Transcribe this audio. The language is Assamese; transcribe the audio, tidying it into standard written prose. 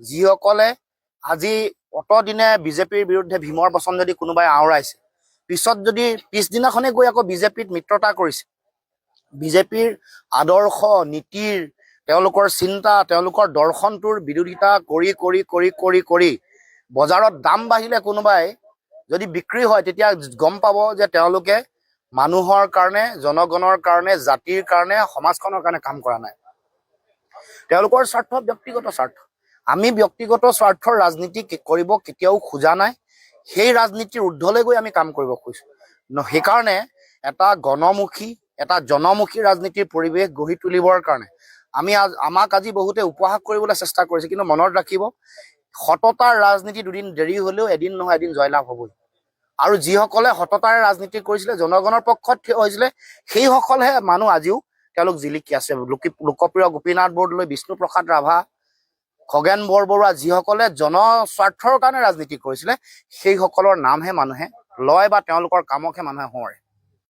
যিসকলে আজি অতদিনে বিজেপিৰ বিৰুদ্ধে ভীমৰ বচন যদি কোনোবাই আওৰাইছে, পিছত যদি পিছদিনাখনে গৈ আকৌ বিজেপিত মিত্ৰতা কৰিছে, বিজেপিৰ আদৰ্শ নীতিৰ তেওঁলোকৰ চিন্তা তেওঁলোকৰ দৰ্শনটোৰ বিৰোধিতা কৰি কৰি কৰি কৰি কৰি বজাৰত দাম বাঢ়িলে কোনোবাই যদি বিক্ৰী হয়, তেতিয়া গম পাব যে তেওঁলোকে মানুহৰ কাৰণে, জনগণৰ কাৰণে, জাতিৰ কাৰণে, সমাজখনৰ কাৰণে কাম কৰা নাই। তেওঁলোকৰ স্বাৰ্থ ব্যক্তিগত স্বাৰ্থ। আমি ব্যক্তিগত স্বাৰ্থৰ ৰাজনীতি কৰিব কেতিয়াও খোজা নাই। সেই ৰাজনীতিৰ ঊৰ্ধ্বলৈ গৈ আমি কাম কৰিব খুজিছোঁ। সেইকাৰণে এটা গণমুখী, এটা জনমুখী ৰাজনীতিৰ পৰিৱেশ গঢ়ি তুলিবৰ কাৰণে আমাক আজি বহুতে উপহাস কৰিবলৈ চেষ্টা কৰিছে, কিন্তু মনত ৰাখিব, সততাৰ ৰাজনীতি দুদিন দেৰি হ'লেও এদিন নহয় এদিন জয়লাভ হ'বই। আৰু যিসকলে সততাৰে ৰাজনীতি কৰিছিলে, জনগণৰ পক্ষত থিয় হৈছিলে, সেইসকলহে মানুহ আজিও তেওঁলোক জিলিকি আছে। লোকপ্ৰিয় গোপীনাথ বৰদলৈ, বিষ্ণুপ্ৰসাদ ৰাভা, খগেন বৰবৰুৱা, যিসকলে জনস্বাৰ্থৰ কাৰণে ৰাজনীতি কৰিছিলে, সেইসকলৰ নামহে মানুহে লয় বা তেওঁলোকৰ কামকহে মানুহে সোঁৱৰে।